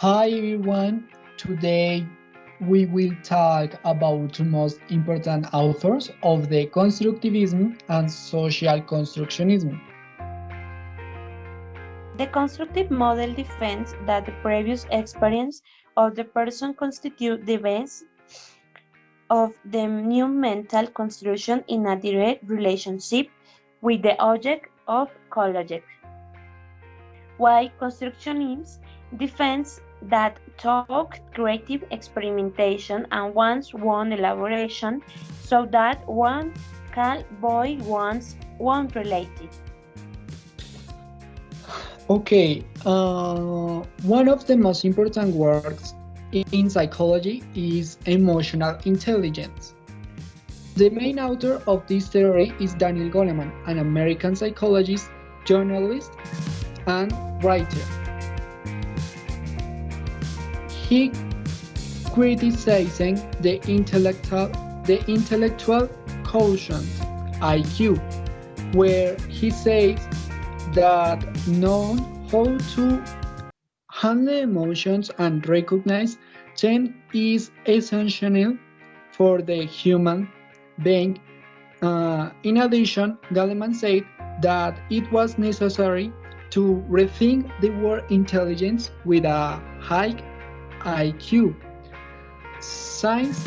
Hi everyone, today we will talk about the most important authors of the constructivism and social constructionism. The constructive model defends that the previous experience of the person constitutes the base of the new mental construction in a direct relationship with the object of college, while constructionism defends that thought, creative experimentation, and one's own elaboration so that one can avoid one's own related. Okay, one of the most important works in psychology is emotional intelligence. The main author of this theory is Daniel Goleman, an American psychologist, journalist, and writer. He criticizing the intellectual quotient (IQ), where he says that knowing how to handle emotions and recognize them is essential for the human being. In addition, Goleman said that it was necessary to rethink the word intelligence with a high IQ. Since,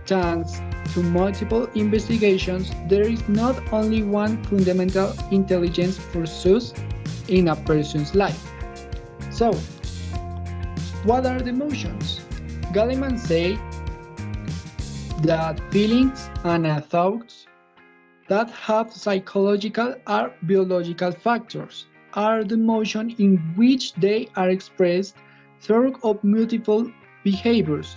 thanks to multiple investigations, there is not only one fundamental intelligence pursuit in a person's life. So, what are the emotions? Goleman says that feelings and thoughts that have psychological or biological factors are the motion in which they are expressed through of multiple behaviors.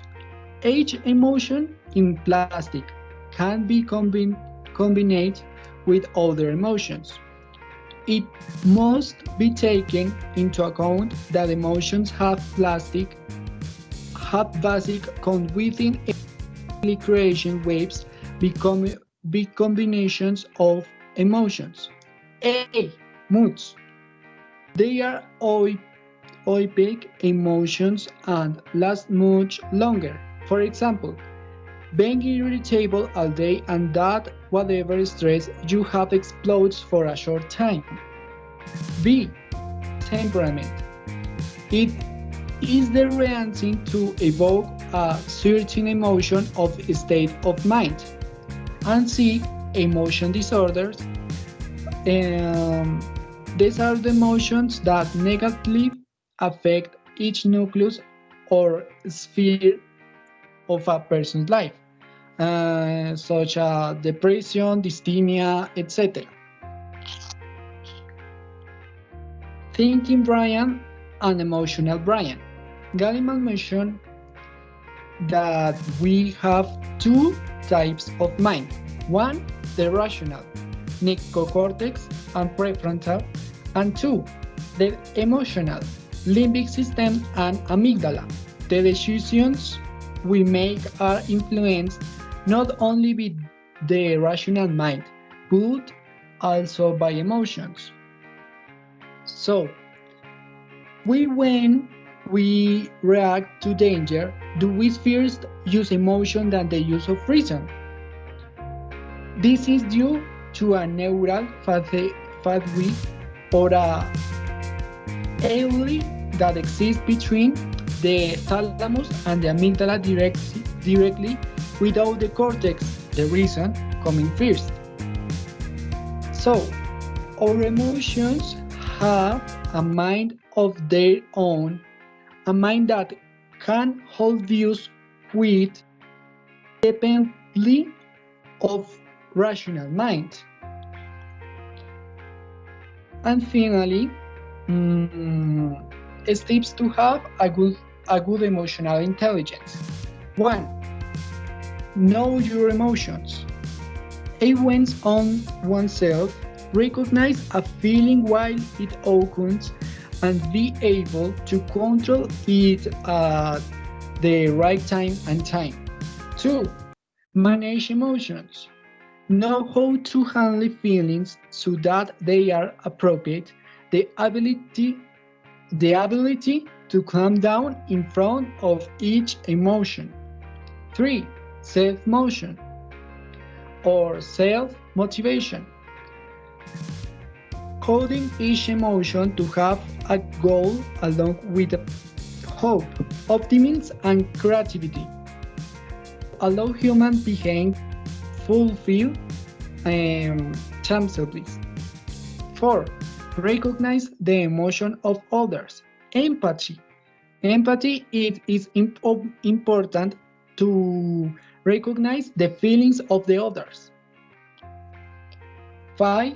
Each emotion in plastic can be combined with other emotions. It must be taken into account that emotions have basic count within creation waves become big combinations of emotions. A. Moods. They are oipic emotions and last much longer. For example, being irritable all day and that whatever stress you have explodes for a short time. B. Temperament. It is the reaction to evoke a certain emotion of state of mind. And C. Emotion disorders. Um, these are the emotions that negatively affect each nucleus or sphere of a person's life, such as depression, dysthymia, etc. Thinking Brian and emotional Brian. Galliman mentioned that we have two types of mind. One, the rational, neocortex and prefrontal, and two, the emotional, limbic system and amygdala. The decisions we make are influenced not only by the rational mind, but also by emotions. So, when we react to danger, do we first use emotion than the use of reason? This is due to a neural pathway or a area that exists between the thalamus and the amygdala directly without the cortex, the reason, coming first. So, our emotions have a mind of their own, a mind that can hold views with independently of rational mind. And finally, steps to have a good emotional intelligence. 1. Know your emotions. Awareness on oneself, recognize a feeling while it occurs, and be able to control it at the right time. 2. Manage emotions. Know how to handle feelings so that they are appropriate. The ability to calm down in front of each emotion. 3. Self motion or self motivation, coding each emotion to have a goal along with hope, optimism, and creativity to allow human being fulfill themselves. 4. Recognize the emotion of others. Empathy. Empathy it is important to recognize the feelings of the others. 5.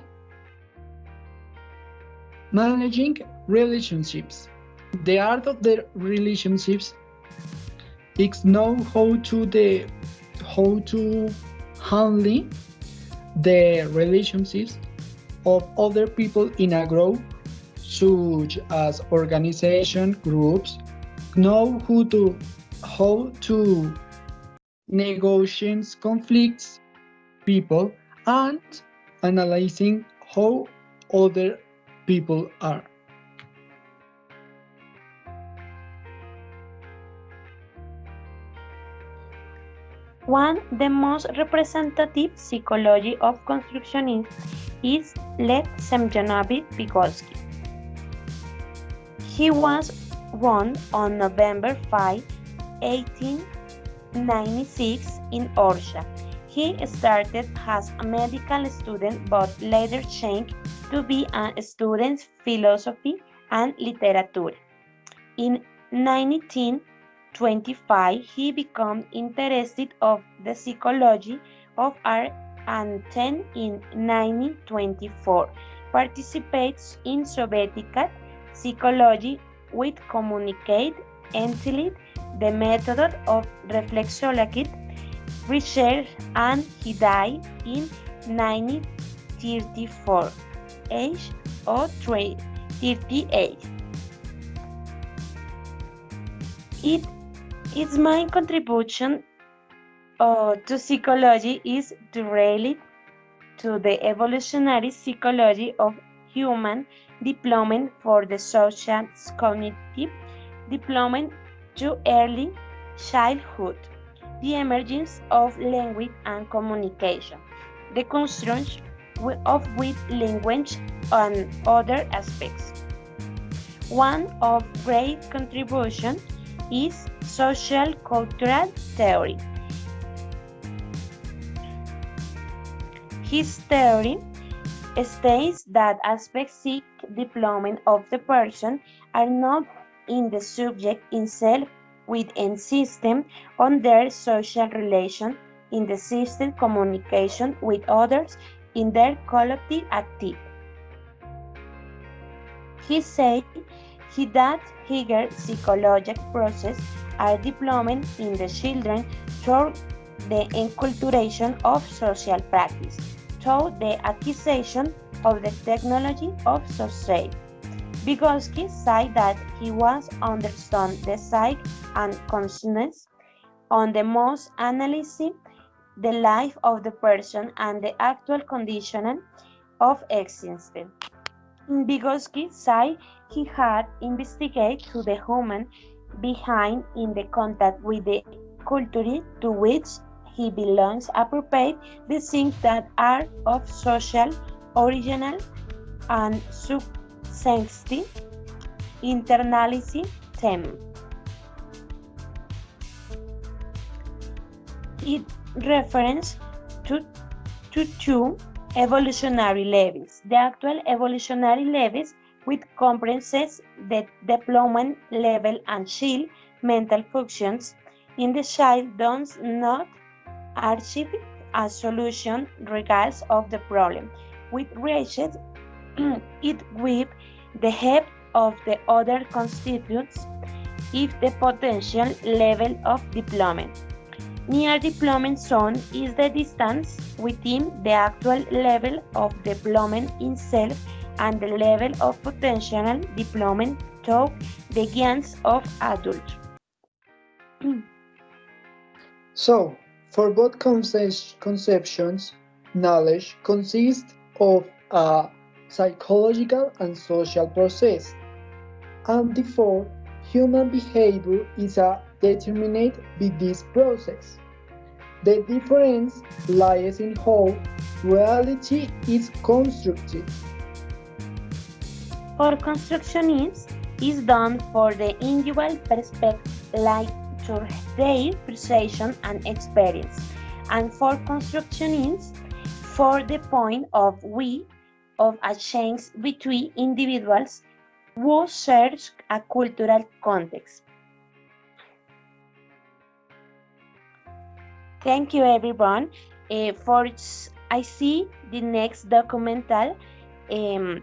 Managing relationships. The art of the relationships is know how to handle the relationships of other people in a group, such as organization groups, know how to negotiate conflicts, people, and analyzing how other people are. One the most representative psychology of constructionism is Lev Semyonovich Vygotsky. He was born on November 5, 1896 in Orsha. He started as a medical student but later changed to be a student philosophy and literature. In 1925, he became interested of the psychology of art and then in 1924 participates in Soviet psychology with communicate until the method of reflexologic research and he died in 1934, age of 38. It its main contribution to psychology is to relate to the evolutionary psychology of human development for the social cognitive development to early childhood, the emergence of language and communication, the construction of with language and other aspects. One of great contribution is social cultural theory. His theory states that aspects seek development of the person are not in the subject itself within system on their social relation in the system communication with others in their collective activity. He said that higher psychological process are development in the children through the enculturation of social practice, through the acquisition of the technology of society. Vygotsky said that he was understand the psyche and consciousness on the most analyzing the life of the person and the actual condition of existence. Vygotsky said he had investigated to the human behind in the contact with the culture to which he belongs appropriate the things that are of social, original, and substantive internality them. It refers to, to two evolutionary levels. The actual evolutionary levels which comprises the development level and child mental functions in the child does not achieve a solution regardless of the problem, which reaches it with the help of the other constitutes if the potential level of development. Near deployment zone is the distance within the actual level of deployment itself and the level of potential deployment to the gains of adults. So, for both conceptions, knowledge consists of a psychological and social process, and therefore Human behavior is determined by this process. The difference lies in how reality is constructed. For constructionists, is done for the individual perspective like to their perception and experience, and for constructionists, for the point of view of a change between individuals who share a cultural context. Thank you, everyone. I see the next documental um,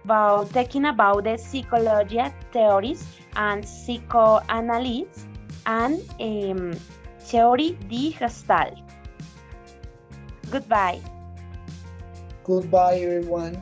about talking about the psychology theories and psychoanalysis and theory de Gestalt. Goodbye. Goodbye, everyone.